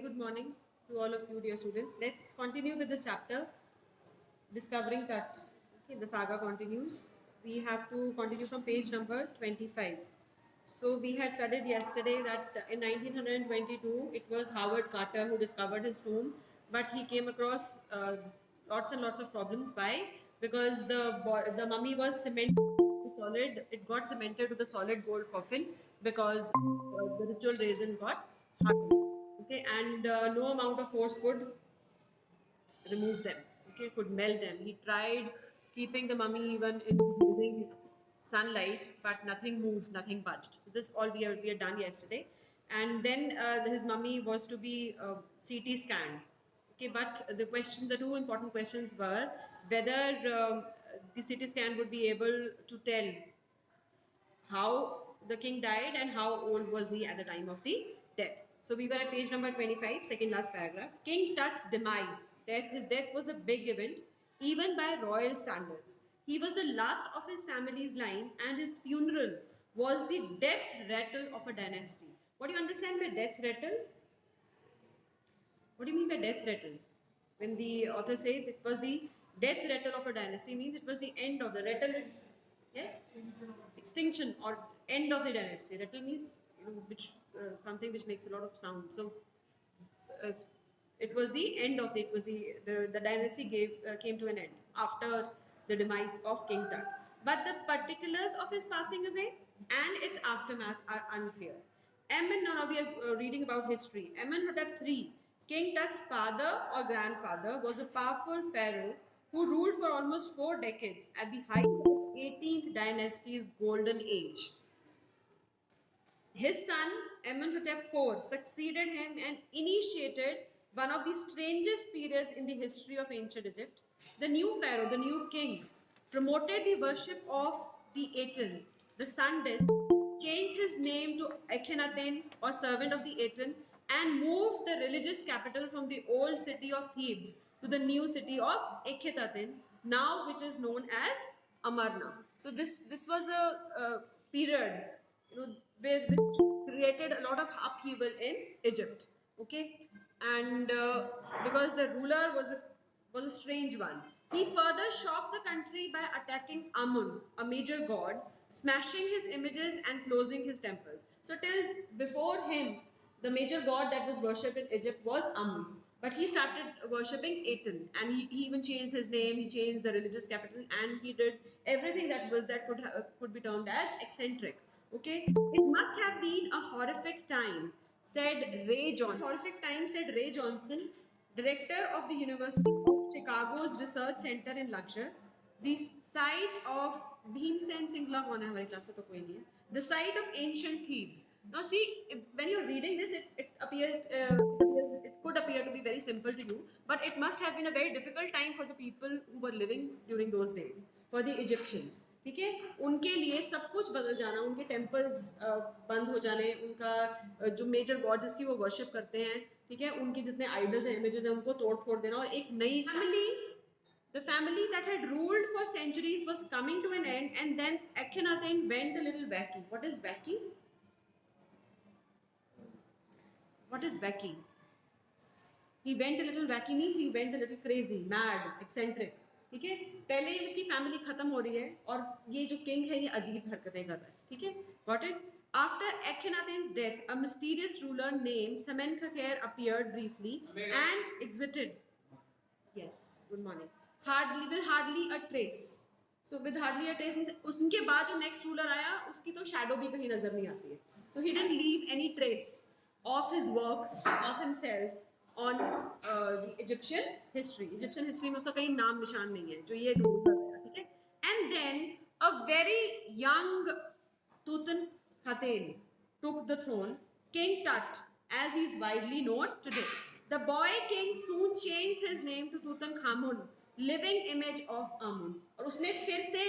good morning to all of you, dear students. Let's continue with this chapter, Discovering Tut. Okay, the saga continues. We have to continue from page number 25. So we had studied yesterday that in 1922 it was Howard Carter who discovered his tomb, but he came across lots and lots of problems. Why? Because the mummy was cemented to solid. It got cemented to the solid gold coffin because the ritual resin got hardened. Okay, and no amount of force could remove them. Okay, could melt them. He tried keeping the mummy even in living sunlight, but nothing moved, nothing budged. This all we are done yesterday, and then his mummy was to be CT scanned. Okay, but the two important questions were whether the CT scan would be able to tell how the king died and how old was he at the time of the death. So we were at page number 25, second last paragraph. King Tut's demise. His death was a big event, even by royal standards. He was the last of his family's line, and his funeral was the death rattle of a dynasty. What do you understand by death rattle? What do you mean by death rattle? When the author says it was the death rattle of a dynasty, means it was the end of the rattle. Is yes, extinction or end of the dynasty. Rattle means which something which makes a lot of sound. So uh, it was the end of the. It was the dynasty came to an end after the demise of King Tut. But the particulars of his passing away and its aftermath are unclear. Now we are reading about history. Amenhotep III, King Tut's father or grandfather, was a powerful pharaoh who ruled for almost 4 decades at the height of 18th dynasty's golden age. His son Amenhotep IV succeeded him and initiated one of the strangest periods in the history of ancient Egypt. The new pharaoh, the new king, promoted the worship of the Aten, the sun disk, changed his name to Akhenaten or servant of the Aten, and moved the religious capital from the old city of Thebes to the new city of Ekhenaten, now which is known as Amarna. So this was a period which created a lot of upheaval in Egypt. Okay, and because the ruler was a strange one, he further shocked the country by attacking Amun, a major god, smashing his images and closing his temples. So till before him, the major god that was worshipped in Egypt was Amun. But he started worshipping Aten, and he even changed his name. He changed the religious capital, and he did everything that could be termed as eccentric. Okay, it must have been a horrific time, said Ray Johnson. Horrific time, said Ray Johnson, director of the University of Chicago's Research Center in Luxor. The site of Bhimsen Singla कौन है हमारी class में तो कोई नहीं है. The site of ancient Thebes. Now see, when you're reading this, it appears it could appear to be very simple to you, but it must have been a very difficult time for the people who were living during those days, for the Egyptians. ठीक है, उनके लिए सब कुछ बदल जाना, उनके temples बंद हो जाने, उनका जो मेजर गॉड जिसकी वो वर्शिप करते हैं, ठीक है, उनके जितने आइडल्स हैं, इमेजेस हैं, उनको तोड़ फोड़ देना और एक नई family, the family that had ruled for centuries was coming to an end, and then Akhenaten went a little wacky. What is wacky? What is wacky? He went a little wacky means he went a little crazy, mad, eccentric. ठीक है, पहले ही उसकी family खत्म हो रही है और ये जो किंग है ये अजीब हरकतें कर रहा है. ठीक है, got it? After Akhenaten's death, a mysterious ruler named Semenkhkhere appeared briefly and exited. Yes, good morning. Hardly a trace. So with hardly a trace means उसके बाद जो next ruler आया उसकी तो shadow भी कहीं नजर नहीं आती है. So he didn't leave any trace of his works, of himself on the Egyptian history. Egyptian history में उसका कहीं नाम निशान नहीं है जो ये rule कर रहा है. ठीक है. And then a very young Tutankhaten took the throne, King Tut, as he is widely known today. The boy king soon changed his name to Tutankhamun, living image of Amun. और उसने फिर से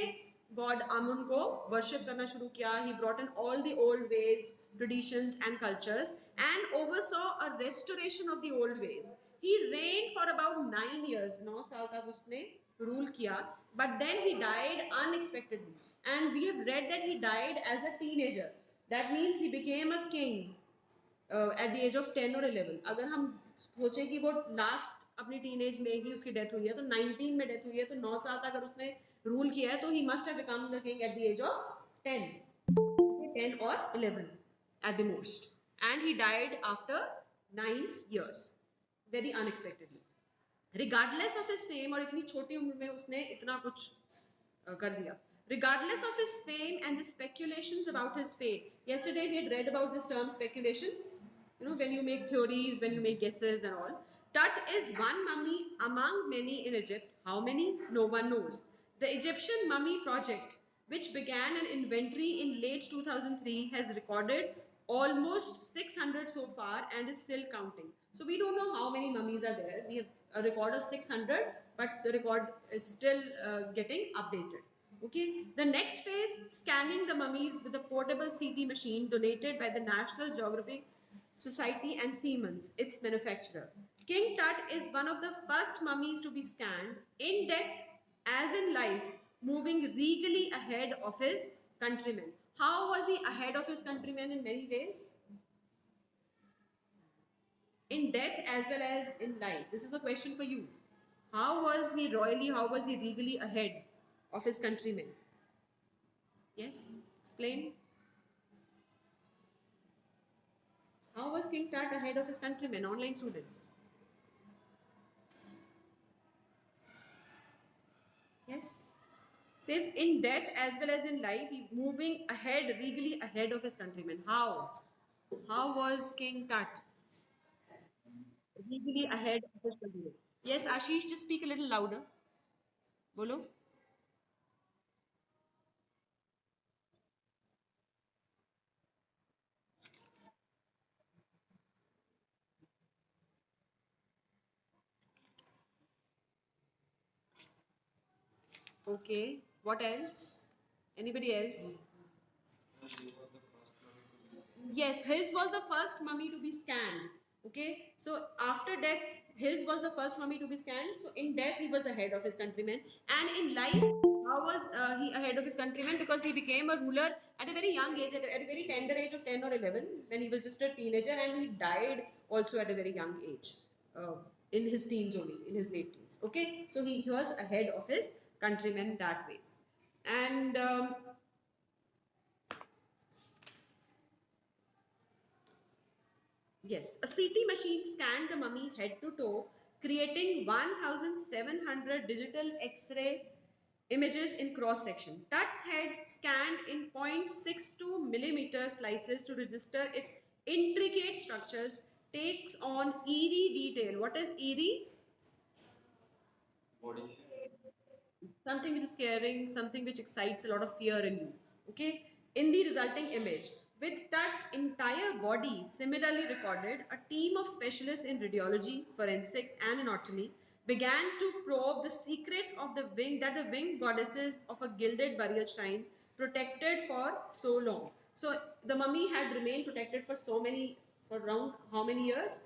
God Amun को worship करना शुरू किया. He brought in all the old ways, traditions and cultures and oversaw a restoration of the old ways. He reigned for about 9 years. 9 साल तक उसने rule किया, but then he died unexpectedly. And we have read that he died as a teenager. That means he became a king at the age of 10 और 11, अगर हम सोचे कि वो लास्ट अपनी टीनेज में ही उसकी डेथ हुई है, तो 19 में डेथ हुई है, तो 9 साल तक अगर उसने रूल किया है, तो he must have become the king at the age of 10, 10 or 11 at the most, and he died after 9 years very unexpectedly. Regardless of his fame, और इतनी छोटी उम्र में उसने इतना कुछ कर दिया. Regardless of his fame and the speculations about his fate. Yesterday we had read about this term speculation. You know, when you make theories, when you make guesses and all. Tut is one mummy among many in Egypt. How many? No one knows. The Egyptian Mummy Project, which began an inventory in late 2003, has recorded almost 600 so far and is still counting. So we don't know how many mummies are there. We have a record of 600, but the record is still getting updated. Okay, the next phase, scanning the mummies with a portable CT machine donated by the National Geographic Society and Siemens, its manufacturer. King Tut is one of the first mummies to be scanned in death as in life, moving regally ahead of his countrymen. How was he ahead of his countrymen in many ways? In death as well as in life. This is a question for you. How was he royally, how was he regally ahead of his countrymen? Yes, explain. How was King Tut ahead of his countrymen, online students? Yes. Says in death as well as in life, he moving ahead, regally ahead of his countrymen. How? How was King Tut regally ahead of his countrymen? Yes, Ashish, just speak a little louder. Bolo. Okay. What else? Anybody else? Yes, his was the first mummy to be scanned. Okay, so after death, his was the first mummy to be scanned. So in death, he was ahead of his countrymen, and in life, how was he ahead of his countrymen? Because he became a ruler at a very young age, at a very tender age of 10 or 11, when he was just a teenager, and he died also at a very young age, in his teens only, in his late teens. Okay, so he was ahead of his countrymen that ways, and. Yes, a CT machine scanned the mummy head to toe, creating 1,700 digital X-ray images in cross section. Tut's head scanned in 0.62 millimeter slices to register its intricate structures, takes on eerie detail. What is eerie? Something which is scaring, something which excites a lot of fear in you. Okay, in the resulting image, with Tut's entire body similarly recorded, a team of specialists in radiology, forensics, and anatomy began to probe the secrets of the wing that the winged goddesses of a gilded burial shrine protected for so long. So the mummy had remained protected for so many, for around how many years?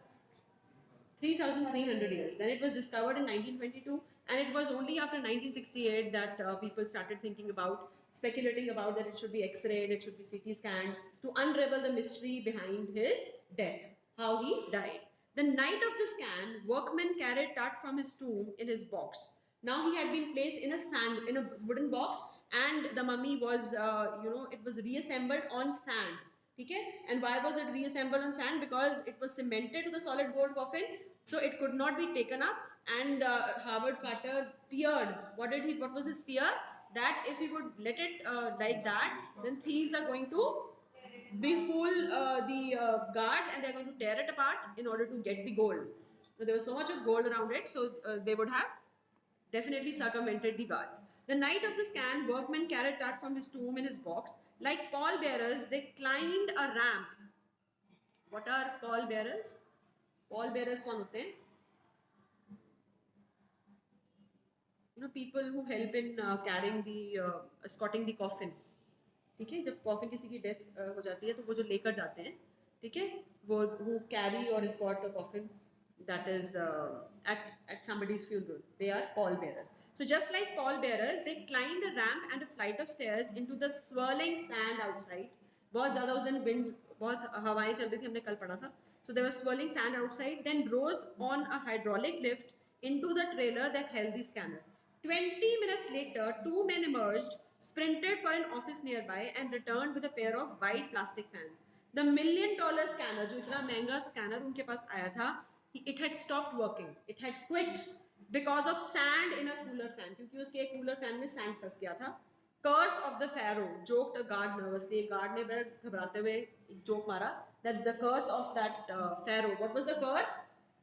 3,300 years. Then it was discovered in 1922, and it was only after 1968 that people started thinking about, speculating about that it should be X-rayed, it should be CT scanned to unravel the mystery behind his death, how he died. The night of the scan, workmen carried Tut from his tomb in his box. Now he had been placed in a wooden box, and the mummy was, it was reassembled on sand. Okay, and why was it reassembled on sand? Because it was cemented to the solid gold coffin, so it could not be taken up. And Howard Carter feared. What was his fear? That if he would let it like that, then thieves are going to befool the guards, and they're going to tear it apart in order to get the gold. So there was so much of gold around it, so they would have definitely circumvented the guards. The night of the scan, workmen carried Tut from his tomb in his box. Like pallbearers, they climbed a ramp. What are pallbearers? Pallbearers कौन होते हैं? People who help in carrying the escorting the coffin. ठीक है, जब coffin किसी की death हो जाती है तो वो जो लेकर जाते हैं, ठीक है, वो who carry or escort a coffin that is at somebody's funeral, they are pallbearers. So just like pallbearers, they climbed a ramp and a flight of stairs into the swirling sand outside, बहुत ज़्यादा उस दिन wind, बहुत हवाएं चल रही थी, हमने कल पढ़ा था. So there was swirling sand outside, then rose on a hydraulic lift into the trailer that held the scanner. 20 minutes later, two men emerged, sprinted for an office nearby, and returned with a pair of white plastic fans. The $1 million scanner, जो इतना महंगा scanner उनके पास आया था, it had stopped working. It had quit because of sand in a cooler fan. क्योंकि उसके एक cooler fan में सैंड फंस गया था. Curse of the Pharaoh, joked a guard nervously. A guard ने बड़ा घबराते हुए एक जोक मारा that the curse of that Pharaoh. What was the curse?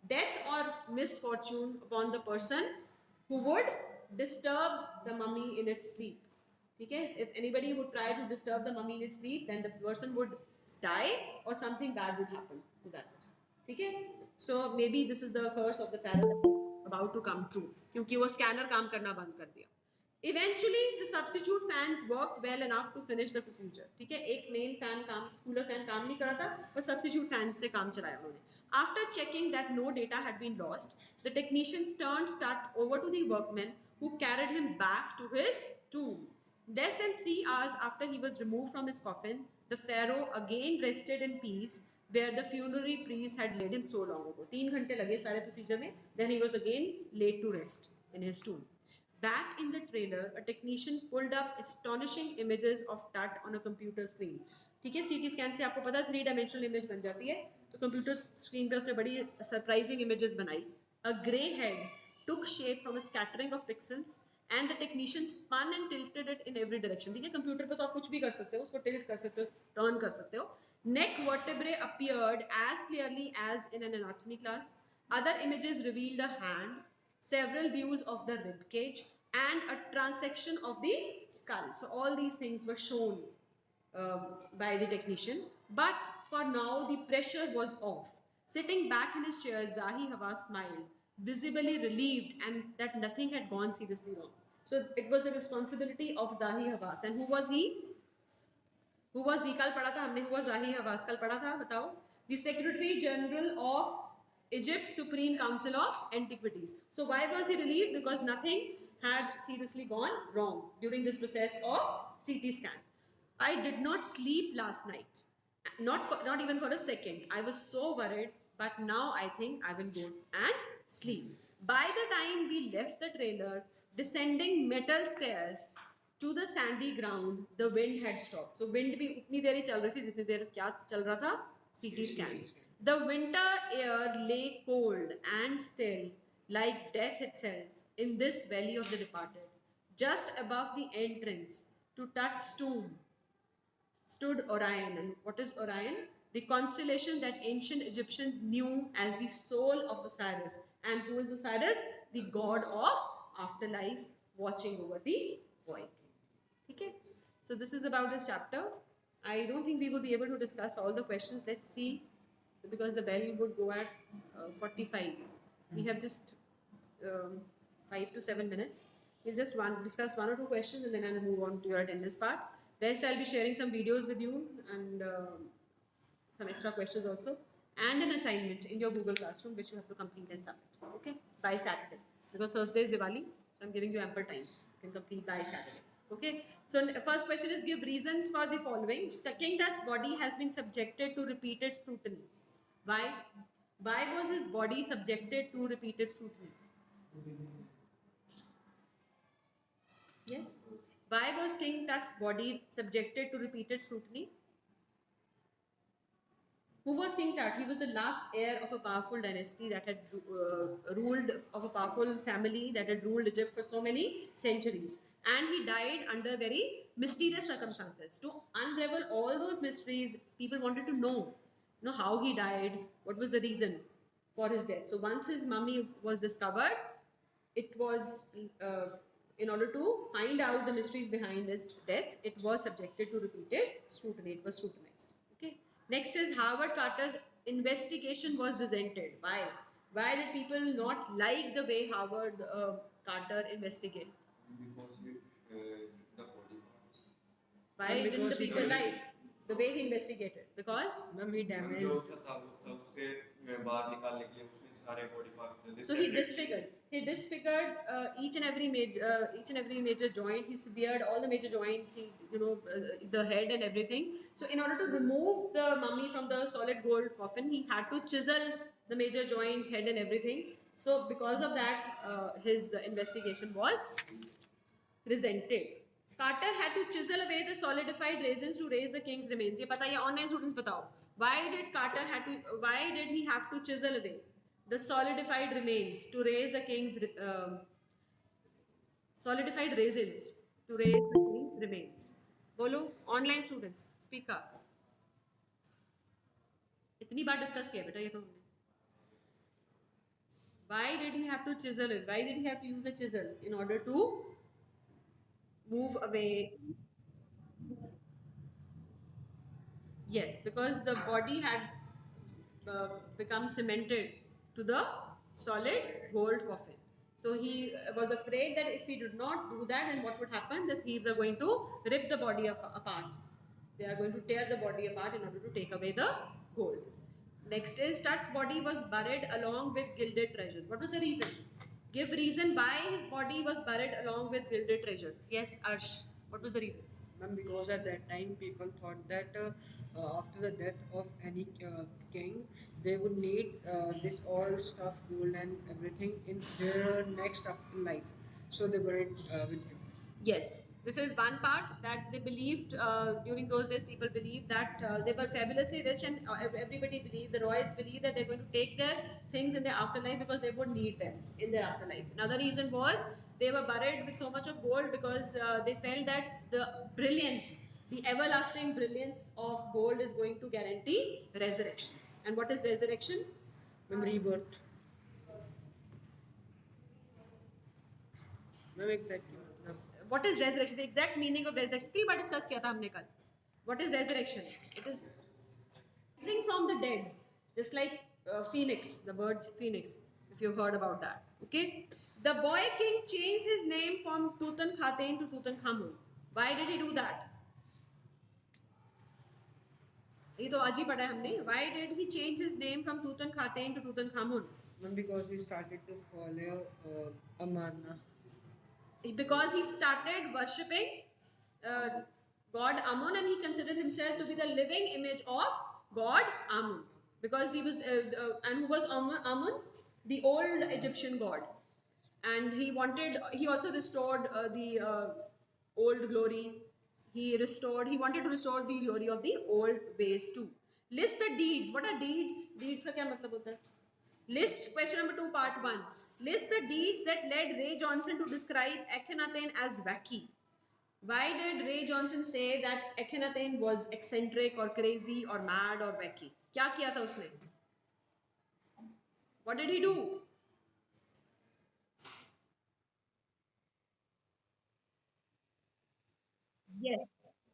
Death or misfortune upon the person who would disturb the mummy in its sleep. ठीक है? If anybody would try to disturb the mummy in its sleep, then the person would die or something bad would happen to that person. ठीक है? So maybe this is the curse of the Pharaoh about to come true. क्योंकि वो scanner काम करना बंद कर दिया. Eventually, the substitute fans worked well enough to finish the procedure. ठीक है, एक मेन फैन काम, कूलर फैन काम नहीं कर रहा था, पर substitute fans से काम चलाया उन्होंने. After checking that no data had been lost, the technicians turned Tut over to the workmen who carried him back to his tomb. Less than 3 hours after he was removed from his coffin, the pharaoh again rested in peace where the funerary priest had laid him so long ago. 3 घंटे लगे सारे procedure में. Then he was again laid to rest in his tomb. Back in the trailer, a technician pulled up astonishing images of Tut on a computer screen. ठीक है, CT scan से आपको पता 3 dimensional image बन जाती है, तो कंप्यूटर स्क्रीन पे उसने बड़ी सरप्राइजिंग इमेजेस बनाई. A grey head took shape from a scattering of pixels and the technician spun and tilted it in every direction. ठीक है, कंप्यूटर पे तो आप कुछ भी कर सकते हो, उसको टिल्ट कर सकते हो, टर्न कर सकते हो. Neck vertebrae appeared as clearly as in an anatomy class. Other images revealed a hand, several views of the rib cage, and a transection of the skull. So all these things were shown by the technician. But for now, the pressure was off. Sitting back in his chair, Zahi Hawass smiled, visibly relieved, and that nothing had gone seriously wrong. So it was the responsibility of Zahi Hawass. And who was he? Who was he? कल पढ़ा था हमने. Who was Zahi Hawass? कल पढ़ा था, बताओ. The Secretary General of Egypt's Supreme Council of Antiquities. So why was he relieved? Because nothing had seriously gone wrong during this process of CT scan. I did not sleep last night. Not even for a second. I was so worried, but now I think I will go and sleep. By the time we left the trailer, descending metal stairs to the sandy ground, the wind had stopped. So wind भी उतनी देर ही चल रही थी जितनी देर क्या चल रहा था? CT scan. The winter air lay cold and still, like death itself, in this valley of the departed. Just above the entrance to Tut's tomb stood Orion. And what is Orion? The constellation that ancient Egyptians knew as the soul of Osiris. And who is Osiris? The god of afterlife, watching over the void. Okay? So this is about this chapter. I don't think we will be able to discuss all the questions. Let's see, because the bell would go at 45. We have just 5 to 7 minutes. We'll just discuss one or two questions and then I'll move on to your attendance part. Rest, I'll be sharing some videos with you and some extra questions also, and an assignment in your Google Classroom which you have to complete and submit. Okay, by Saturday, because Thursday is Diwali, so I'm giving you ample time. You can complete by Saturday. Okay, so first question is, give reasons for the following. The king Tut's body has been subjected to repeated scrutiny. Why? Why was his body subjected to repeated scrutiny? Yes. Why was King Tut's body subjected to repeated scrutiny? Who was King Tut? He was the last heir of a powerful dynasty that had ruled, of a powerful family that had ruled Egypt for so many centuries. And he died under very mysterious circumstances. To unravel all those mysteries, people wanted to know how he died, what was the reason for his death. So once his mummy was discovered, it was in order to find out the mysteries behind his death, it was subjected to repeated scrutiny. It was scrutinized. Okay. Next is Howard Carter's investigation was resented. Why? Why did people not like the way Howard Carter investigated? Because he the body parts. Why didn't the people like the way he investigated? Because Ma'am, he जो damaged. उसका तब से बाहर निकालने के लिए उसने सारे body parts So he disfigured each and every major joint. He severed all the major joints. He, the head and everything. So in order to remove the mummy from the solid gold coffin, he had to chisel the major joints, head and everything. So because of that, his investigation was presented. Carter had to chisel away the solidified raisins to raise the king's remains. ये पता है online students बताओ. Why did he have to chisel away the solidified remains to raise the king's solidified raisins to raise the king's remains? बोलो online students speak up. इतनी बार discuss किया बेटा ये तो हमने. Why did he have to chisel it? Why did he have to use a chisel in order to move away? Yes, because the body had become cemented to the solid gold coffin. So he was afraid that if he did not do that, then what would happen? The thieves are going to rip the body apart. They are going to tear the body apart in order to take away the gold. Next is Tut's body was buried along with gilded treasures. What was the reason? Give reason why his body was buried along with gilded treasures. Yes, Arsh. What was the reason? Ma'am, because at that time people thought that after the death of any king, they would need this all stuff, gold and everything in their next afterlife. So they buried with him. Yes, this is one part that they believed during those days. People believed that they were fabulously rich, and everybody believed, the royals believed that they're going to take their things in their afterlife because they would need them in their afterlife. Another reason was they were buried with so much of gold because they felt that the brilliance, the everlasting brilliance of gold is going to guarantee resurrection. And what is resurrection? Ma'am, rebirth. Ma'am, exactly. Ma'am. What is resurrection? The exact meaning of resurrection. 3 bar discuss किया था हमने कल. What is resurrection? It is rising from the dead, just like phoenix, the bird's phoenix. If you've heard about that, okay. The boy king changed his name from Tutankhaten to Tutankhamun. Why did he do that? ये तो आज ही पढ़ा है हमने. Why did he change his name from Tutankhaten to Tutankhamun? Ma'am, because he started to follow Amarna. Because he started worshipping God Amun, and he considered himself to be the living image of God Amun. Because he was, and who was Amun? The old Egyptian god. And he also restored the old glory. He wanted to restore the glory of the old ways too. List the deeds. What are deeds? Deeds का क्या मतलब होता है? List, question number 2, part 1. List the deeds that led Ray Johnson to describe Akhenaten as wacky. Why did Ray Johnson say that Akhenaten was eccentric or crazy or mad or wacky? क्या किया था उसने? What did he do?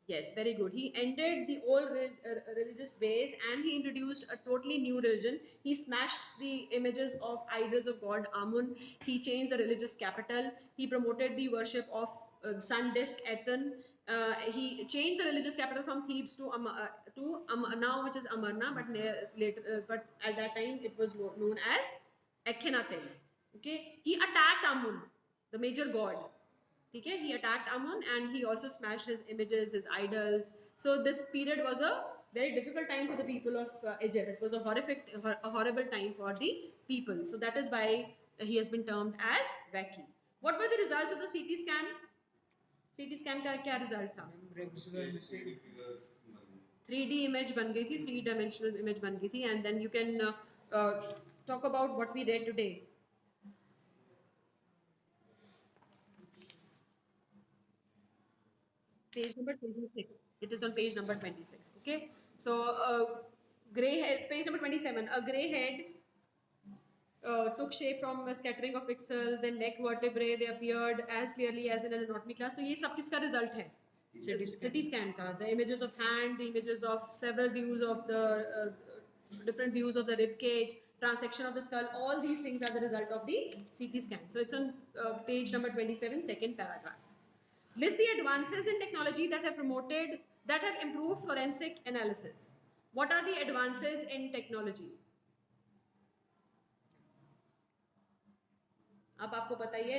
Yes, very good. He ended the old religious ways and he introduced a totally new religion. He smashed the images of idols of god Amun. He changed the religious capital. He promoted the worship of sun disk Aten. He changed the religious capital from Thebes to now, which is Amarna, but at that time it was known as Akhenaten. Okay, he attacked Amun, the major god. Okay, he attacked Amun and he also smashed his images, his idols. So this period was a very difficult time for the people of Egypt. It was a horrible time for the people. So that is why he has been termed as wacky. What were the results of the CT scan? CT scan का क्या result था? Ribs were missing. 3D image बन गई थी, 3-dimensional image बन गई थी, and then you can talk about what we read today. Page number 26. It is on page number 26. Okay. So, gray head, page number 27. A gray head took shape from a scattering of pixels, then neck vertebrae, they appeared as clearly as in an anatomy class. So, ये सब किसका result है? CT scan का. The images of hand, the images of several views of the different views of the rib cage, transection of the skull, all these things are the result of the CT scan. So, it's on page number 27, second paragraph. List the advances in technology that have improved forensic analysis. What are the advances in technology? अब आपको पता ही है,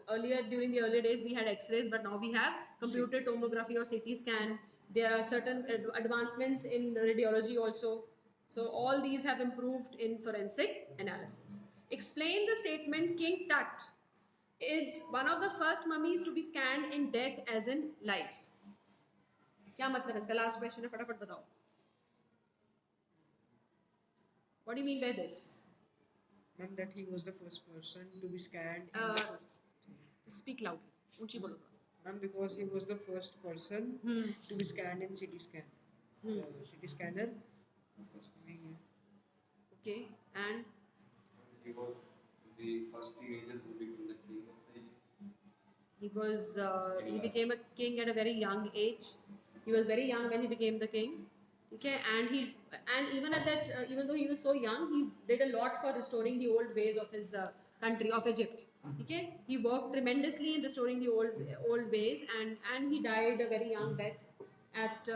earlier during the earlier days we had X-rays, but now we have computer tomography or CT scan. There are certain advancements in radiology also. So all these have improved in forensic analysis. Explain the statement King Tut is one of the first mummies to be scanned in death as in life. क्या मतलब है इसका? Last question है, फटाफट बताओ. What do you mean by this? Ma'am, that he was the first person to be scanned. Speak loudly. ऊंची बोलो थोड़ा सा. Ma'am, because he was the first person to be scanned in CT scan. CT scanner. Okay, and He was the first teenager who became the king of the he became a king at a very young age. He was very young when he became the king. Okay, and even at that, even though he was so young, he did a lot for restoring the old ways of his country of Egypt. Okay, he worked tremendously in restoring the old ways, and he died a very young death at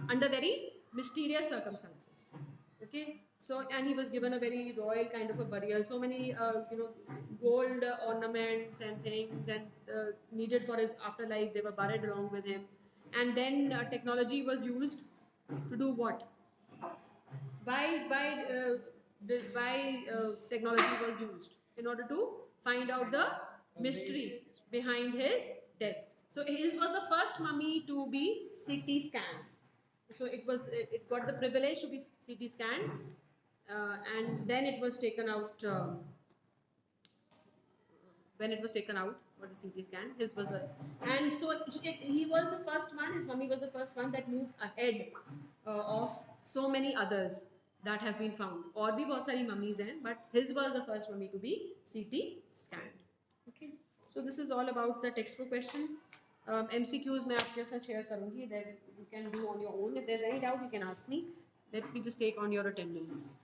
under very mysterious circumstances. Okay, so and he was given a very royal kind of a burial. So many gold ornaments and things and needed for his afterlife, they were buried along with him. And then technology was used to do what? Why technology was used? In order to find out the mystery behind his death. So his was the first mummy to be CT scanned. So it got the privilege to be CT scanned, and then it was taken out. When it was taken out for the CT scan, his was the, and so he was the first one. His mummy was the first one that moved ahead of so many others that have been found. और भी बहुत सारी mummies हैं, but his was the first mummy to be CT scanned. Okay, so this is all about the textbook questions. MCQs मैं आपके साथ share करूँगी, that you can do on your own. If there's any doubt, you can ask me. Let me just take on your attendance.